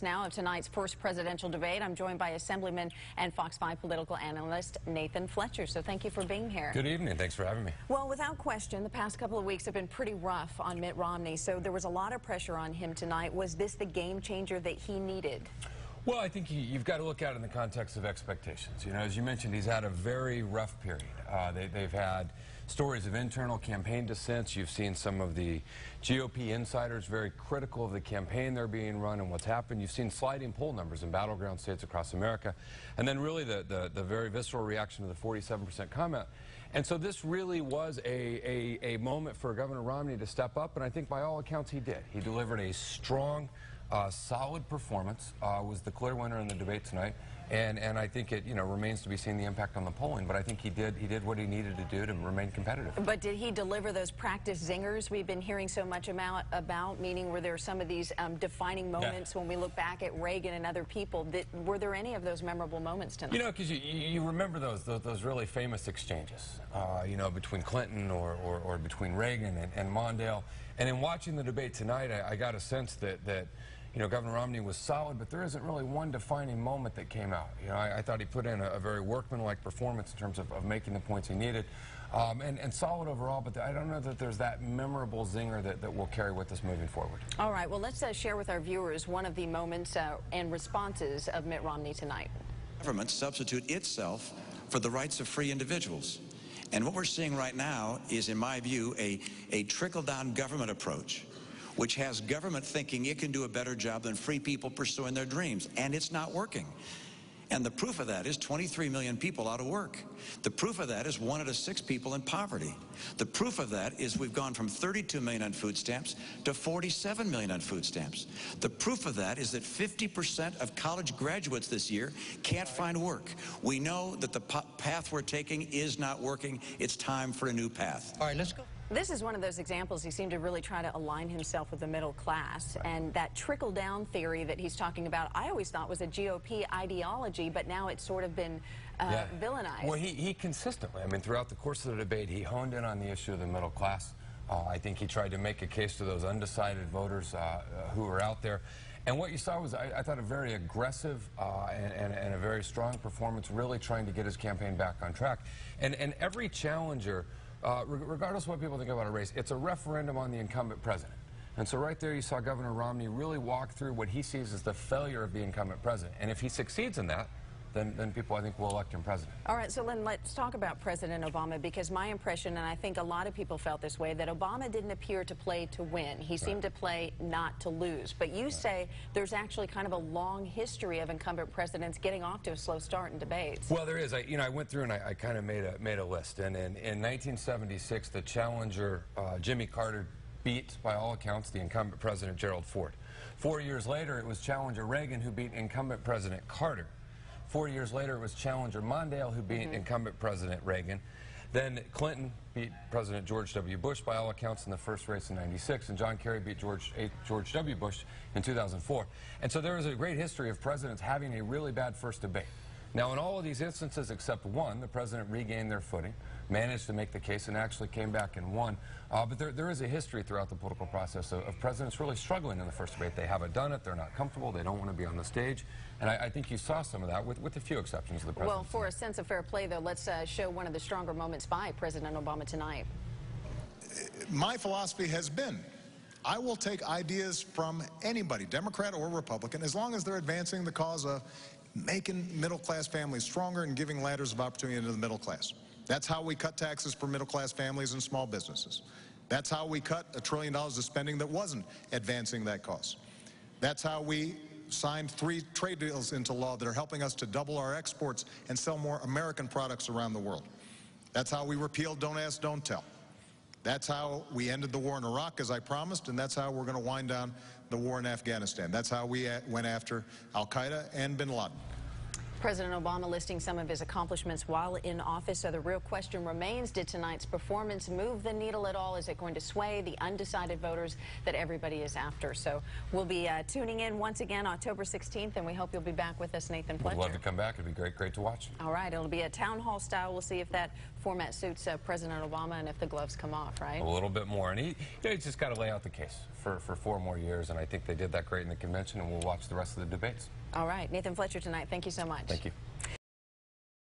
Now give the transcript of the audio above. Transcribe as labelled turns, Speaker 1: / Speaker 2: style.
Speaker 1: Now of tonight's first presidential debate. I'm joined by Assemblyman and Fox 5 political analyst Nathan Fletcher. So thank you for being here.
Speaker 2: Good evening. Thanks for having me.
Speaker 1: Well, without question, the past couple of weeks have been pretty rough on Mitt Romney. So there was a lot of pressure on him tonight. Was this the game changer that he needed?
Speaker 2: Well, I think you've got to look at it in the context of expectations. You know, as you mentioned, he's had a very rough period. They've had stories of internal campaign dissents. You've seen some of the GOP insiders very critical of the campaign they're being run and what's happened. You've seen sliding poll numbers in battleground states across America. And then really the very visceral reaction to the 47% comment. And so this really was a moment for Governor Romney to step up, and I think by all accounts he did. He delivered a strong, solid performance, was the clear winner in the debate tonight, and I think it remains to be seen the impact on the polling, but I think he did what he needed to do to remain competitive.
Speaker 1: But did he deliver those practice zingers we've been hearing so much about, meaning were there some of these defining moments when we look back at Reagan and other people? Were there any of those memorable moments tonight?
Speaker 2: You know, because you remember those really famous exchanges, between Clinton or between Reagan and Mondale, and in watching the debate tonight, I got a sense that Governor Romney was solid, but there isn't really one defining moment that came out. I thought he put in a very workmanlike performance in terms of making the points he needed, and solid overall, but I don't know that there's that memorable zinger that we'll carry with us moving forward.
Speaker 1: All right, well, let's share with our viewers one of the moments and responses of Mitt Romney tonight.
Speaker 3: Government substitute itself for the rights of free individuals. And what we're seeing right now is, in my view, a trickle-down government approach, which has government thinking it can do a better job than free people pursuing their dreams, and it's not working. And the proof of that is 23 million people out of work. The proof of that is 1 out of 6 people in poverty. The proof of that is we've gone from 32 million on food stamps to 47 million on food stamps. The proof of that is that 50% of college graduates this year can't find work. We know that the path we're taking is not working. It's time for a new path.
Speaker 4: All right, let's go.
Speaker 1: This is one of those examples. He seemed to really try to align himself with the middle class. And that trickle-down theory that he's talking about, I always thought was a GOP ideology, but now it's sort of been villainized.
Speaker 2: Well, he consistently, throughout the course of the debate, he honed in on the issue of the middle class. I think he tried to make a case to those undecided voters who were out there. And what you saw was, I thought, a very aggressive and a very strong performance, really trying to get his campaign back on track. And every challenger, regardless of what people think about a race, it's a referendum on the incumbent president. And so right there you saw Governor Romney really walk through what he sees as the failure of the incumbent president. And if he succeeds in that, then people, I think, will elect him president.
Speaker 1: All right, so Lynn, let's talk about President Obama, because my impression, and I think a lot of people felt this way, that Obama didn't appear to play to win. He seemed to play not to lose. But you say there's actually kind of a long history of incumbent presidents getting off to a slow start in debates.
Speaker 2: Well, there is. I went through and I kind of made a list. And in 1976, the challenger, Jimmy Carter, beat, by all accounts, the incumbent president, Gerald Ford. 4 years later, it was challenger Reagan who beat incumbent President Carter. 4 years later, it was challenger Mondale who beat incumbent President Reagan. Then Clinton beat President George W. Bush, by all accounts, in the first race in '96, and John Kerry beat George W. Bush in 2004. And so there is a great history of presidents having a really bad first debate. Now, in all of these instances except one, the president regained their footing, managed to make the case, and actually came back and won. But there is a history throughout the political process of presidents really struggling in the first debate. They haven't done it, they're not comfortable, they don't want to be on the stage. And I think you saw some of that with a few exceptions of the president.
Speaker 1: Well, for a sense of fair play, though, let's show one of the stronger moments by President Obama tonight.
Speaker 5: My philosophy has been, I will take ideas from anybody, Democrat or Republican, as long as they're advancing the cause of making middle-class families stronger and giving ladders of opportunity into the middle class. That's how we cut taxes for middle-class families and small businesses. That's how we cut $1 trillion of spending that wasn't advancing that cause. That's how we signed 3 trade deals into law that are helping us to double our exports and sell more American products around the world. That's how we repealed Don't Ask, Don't Tell. That's how we ended the war in Iraq, as I promised, and that's how we're going to wind down the war in Afghanistan. That's how we went after al-Qaeda and bin Laden.
Speaker 1: President Obama listing some of his accomplishments while in office. So the real question remains, did tonight's performance move the needle at all? Is it going to sway the undecided voters that everybody is after? So we'll be tuning in once again October 16th, and we hope you'll be back with us, Nathan Fletcher.
Speaker 2: Would love to come back. It'd be great to watch.
Speaker 1: All right, it'll be a town hall style. We'll see if that format suits President Obama and if the gloves come off, right?
Speaker 2: A little bit more. And he's just got to lay out the case for 4 more years, and I think they did that great in the convention, and we'll watch the rest of the debates.
Speaker 1: All right, Nathan Fletcher tonight. Thank you so much.
Speaker 2: Thank you.